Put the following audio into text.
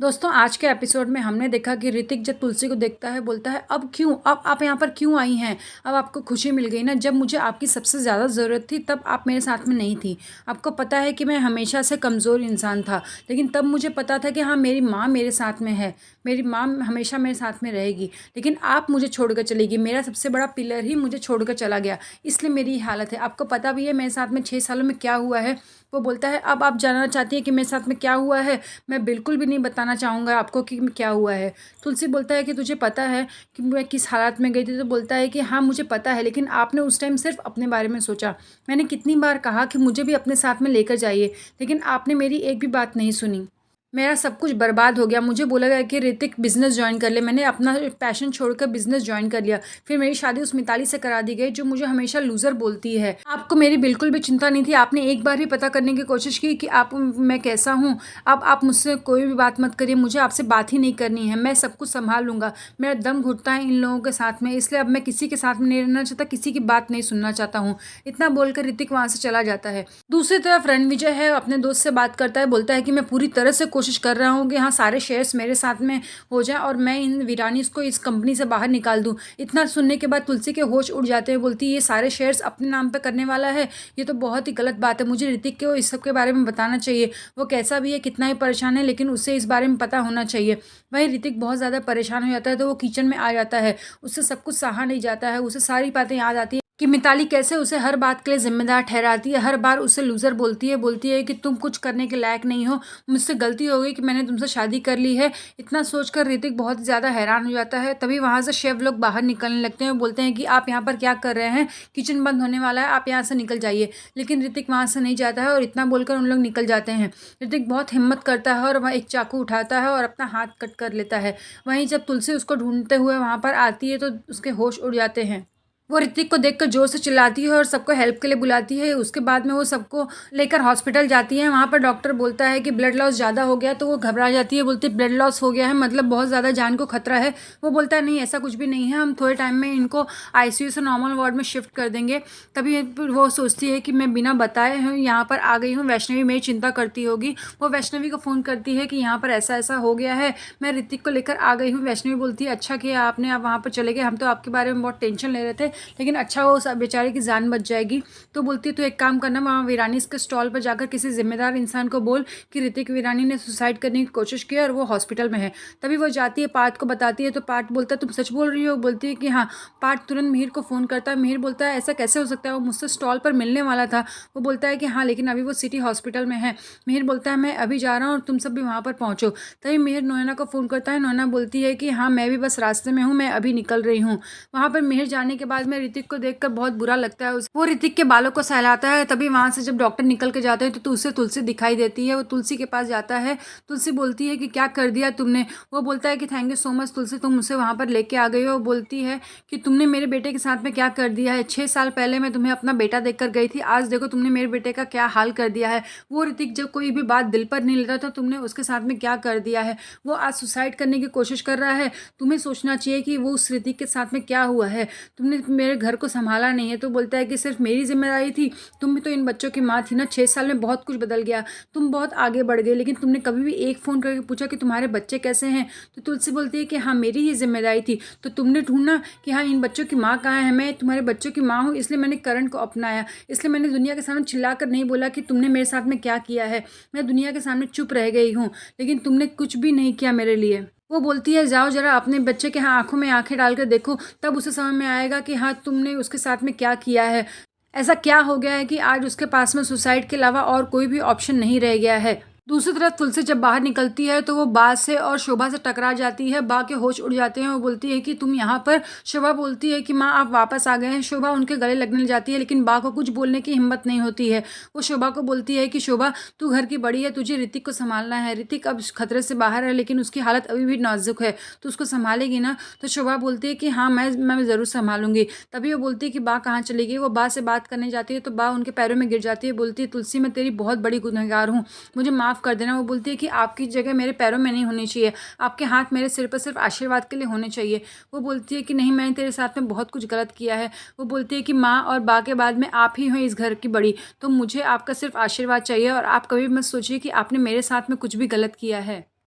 दोस्तों आज के एपिसोड में हमने देखा कि ऋतिक जब तुलसी को देखता है बोलता है अब क्यों, अब आप यहाँ पर क्यों आई हैं। अब आपको खुशी मिल गई ना, जब मुझे आपकी सबसे ज़्यादा ज़रूरत थी तब आप मेरे साथ में नहीं थी। आपको पता है कि मैं हमेशा से कमज़ोर इंसान था, लेकिन तब मुझे पता था कि हाँ मेरी माँ मेरे साथ में है, मेरी माँ हमेशा मेरे साथ में रहेगी। लेकिन आप मुझे छोड़कर चली गई, मेरा सबसे बड़ा पिलर ही मुझे छोड़कर चला गया, इसलिए मेरी ये हालत है। आपको पता भी है मेरे साथ में 6 सालों में क्या हुआ है। वो बोलता है अब आप जानना चाहती हैं कि मेरे साथ में क्या हुआ है। मैं बिल्कुल भी नहीं बताना चाहूँगा आपको कि क्या हुआ है। तुलसी बोलता है कि तुझे पता है कि मैं किस हालात में गई थी। तो बोलता है कि हाँ मुझे पता है, लेकिन आपने उस टाइम सिर्फ अपने बारे में सोचा। मैंने कितनी बार कहा कि मुझे भी अपने साथ में लेकर जाइए, लेकिन आपने मेरी एक भी बात नहीं सुनी। मेरा सब कुछ बर्बाद हो गया। मुझे बोला गया कि ऋतिक बिज़नेस ज्वाइन कर ले, मैंने अपना पैशन छोड़कर बिज़नेस ज्वाइन कर लिया। फिर मेरी शादी उस मिताली से करा दी गई जो मुझे हमेशा लूज़र बोलती है। आपको मेरी बिल्कुल भी चिंता नहीं थी, आपने एक बार भी पता करने की कोशिश की कि आप मैं कैसा हूँ। अब आप मुझसे कोई भी बात मत करिए, मुझे आपसे बात ही नहीं करनी है, मैं सब कुछ संभाल लूँगा। मेरा दम घुटता है इन लोगों के साथ में, इसलिए अब मैं किसी के साथ में नहीं रहना चाहता, किसी की बात नहीं सुनना चाहता हूँ। इतना बोलकर ऋतिक वहाँ से चला जाता है। दूसरी तरफ रणविजय है, अपने दोस्त से बात करता है, बोलता है कि मैं पूरी तरह से कोशिश कर रहा हूँ कि हाँ सारे शेयर्स मेरे साथ में हो जाए और मैं इन वीरानी को इस कंपनी से बाहर निकाल दूँ। इतना सुनने के बाद तुलसी के होश उड़ जाते हैं, बोलती है ये सारे शेयर्स अपने नाम पे करने वाला है, ये तो बहुत ही गलत बात है। मुझे ऋतिक को इस सब के बारे में बताना चाहिए। वो कैसा भी है, कितना ही परेशान है, लेकिन उसे इस बारे में पता होना चाहिए। वहीं ऋतिक बहुत ज़्यादा परेशान हो जाता है तो वो किचन में आ जाता है। उससे सब कुछ सहा नहीं जाता है, उसे सारी बातें याद आती है कि मिताली कैसे उसे हर बात के लिए जिम्मेदार ठहराती है, हर बार उसे लूज़र बोलती है कि तुम कुछ करने के लायक नहीं हो, मुझसे गलती हो गई कि मैंने तुमसे शादी कर ली है। इतना सोचकर ऋतिक बहुत ज़्यादा हैरान हो जाता है। तभी वहाँ से शेफ लोग बाहर निकलने लगते हैं, बोलते हैं कि आप यहाँ पर क्या कर रहे हैं, किचन बंद होने वाला है, आप यहाँ से निकल जाइए। लेकिन ऋतिक वहाँ से नहीं जाता है और इतना बोलकर उन लोग निकल जाते हैं। ऋतिक बहुत हिम्मत करता है और वह एक चाकू उठाता है और अपना हाथ कट कर लेता है। वहीं जब तुलसी उसको ढूंढते हुए वहाँ पर आती है तो उसके होश उड़ जाते हैं। वो ऋतिक को देखकर जोर से चिल्लाती है और सबको हेल्प के लिए बुलाती है। उसके बाद में वो सबको लेकर हॉस्पिटल जाती है। वहाँ पर डॉक्टर बोलता है कि ब्लड लॉस ज़्यादा हो गया, तो वो घबरा जाती है, बोलती है ब्लड लॉस हो गया है मतलब बहुत ज़्यादा जान को खतरा है। वो बोलता है नहीं ऐसा कुछ भी नहीं है, हम थोड़े टाइम में इनको आईसीयू से नॉर्मल वार्ड में शिफ्ट कर देंगे। तभी वो सोचती है कि मैं बिना बताए हूँ यहाँ पर आ गई हूँ, वैष्णवी मेरी चिंता करती होगी। वो वैष्णवी को फ़ोन करती है कि यहाँ पर ऐसा ऐसा हो गया है, मैं ऋतिक को लेकर आ गई हूँ। वैष्णवी बोलती है अच्छा किया आपने, आप वहाँ पर चले गए, हम तो आपके बारे में बहुत टेंशन ले रहे थे, लेकिन अच्छा वो उस बेचारे की जान बच जाएगी। तो बोलती है तो एक काम करना, वहाँ वीरानी के स्टॉल पर जाकर किसी जिम्मेदार इंसान को बोल कि ऋतिक वीरानी ने सुसाइड करने की कोशिश की और वो हॉस्पिटल में है। तभी वो जाती है, पार्थ को बताती है, तो पार्थ बोलता है तुम सच बोल रही हो। बोलती है कि हाँ। पार्थ तुरंत मिहिर को फ़ोन करता है। मिहिर बोलता है ऐसा कैसे हो सकता है, वो मुझसे स्टॉल पर मिलने वाला था। वो बोलता है कि हाँ लेकिन अभी वो सिटी हॉस्पिटल में है। मिहिर बोलता है मैं अभी जा रहा हूँ और तुम सब भी वहाँ पर पहुँचो। तभी मिहिर नोएना को फ़ोन करता है। नोएना बोलती है कि हाँ मैं भी बस रास्ते में हूँ, मैं अभी निकल रही हूँ। वहाँ पर मिहिर जाने के बाद में ऋतिक को देखकर बहुत बुरा लगता है। वो ऋतिक के बालों को सहलाता है। तभी वहां से जब डॉक्टर निकल के जाते हैं तो उसे तुलसी दिखाई देती है। वो तुलसी के पास जाता है। तुलसी बोलती है कि क्या कर दिया तुमने। वो बोलता है कि थैंक यू सो मच तुलसी, तुम मुझे वहां पर लेके आ गई हो। बोलती है कि तुमने मेरे बेटे के साथ में क्या कर दिया है। 6 साल पहले मैं तुम्हें अपना बेटा देखकर गई थी, आज देखो तुमने मेरे बेटे का क्या हाल कर दिया है। वो ऋतिक जब कोई भी बात दिल पर नहीं लेता था, तुमने उसके साथ में क्या कर दिया है। वो आज सुसाइड करने की कोशिश कर रहा है। तुम्हें सोचना चाहिए कि वो उस ऋतिक के साथ में क्या हुआ है, तुमने मेरे घर को संभाला नहीं है। तो बोलता है कि सिर्फ मेरी जिम्मेदारी थी, तुम भी तो इन बच्चों की माँ थी ना। 6 साल में बहुत कुछ बदल गया, तुम बहुत आगे बढ़ गए, लेकिन तुमने कभी भी एक फ़ोन करके पूछा कि तुम्हारे बच्चे कैसे हैं। तो तुलसी बोलती है कि हाँ मेरी ही जिम्मेदारी थी, तो तुमने ढूंढना कि हाँ इन बच्चों की माँ कहाँ है। मैं तुम्हारे बच्चों की माँ हूँ, इसलिए मैंने करण को अपनाया, इसलिए मैंने दुनिया के सामने चिल्ला कर नहीं बोला कि तुमने मेरे साथ में क्या किया है। मैं दुनिया के सामने चुप रह गई हूँ, लेकिन तुमने कुछ भी नहीं किया मेरे लिए। वो बोलती है जाओ जरा अपने बच्चे के हाँ आंखों में आंखें डालकर देखो, तब उसे समझ में आएगा कि हाँ तुमने उसके साथ में क्या किया है। ऐसा क्या हो गया है कि आज उसके पास में सुसाइड के अलावा और कोई भी ऑप्शन नहीं रह गया है। दूसरी तरफ तुलसी जब बाहर निकलती है तो वो बा से और शोभा से टकरा जाती है। बा के होश उड़ जाते हैं। वो बोलती है कि तुम यहाँ पर। शोभा बोलती है कि माँ आप वापस आ गए हैं। शोभा उनके गले लगने जाती है, लेकिन बा को कुछ बोलने की हिम्मत नहीं होती है। वो शोभा को बोलती है कि शोभा तू घर की बड़ी है, तुझे ऋतिक को संभालना है। ऋतिक अब खतरे से बाहर है, लेकिन उसकी हालत अभी भी नाजुक है, तो उसको संभालेगी ना। तो शोभा बोलती है कि हाँ मैं ज़रूर संभालूंगी। तभी वो बोलती है कि बा कहाँ चली गई। वो बा से बात करने जाती है तो बा उनके पैरों में गिर जाती है। बोलती है तुलसी मैं तेरी बहुत बड़ी गुनहगार हूँ, मुझे माफ़ कर देना। वो बोलती है कि आपकी जगह मेरे पैरों में नहीं होनी चाहिए, आपके हाथ मेरे सिर पर सिर्फ आशीर्वाद के लिए होने चाहिए। वो बोलती है कि नहीं मैंने तेरे साथ में बहुत कुछ गलत किया है। वो बोलती है कि माँ और बा के बाद में आप ही हो इस घर की बड़ी, तो मुझे आपका सिर्फ आशीर्वाद चाहिए और आप कभी मत सोचिए कि आपने मेरे साथ में कुछ भी गलत किया है।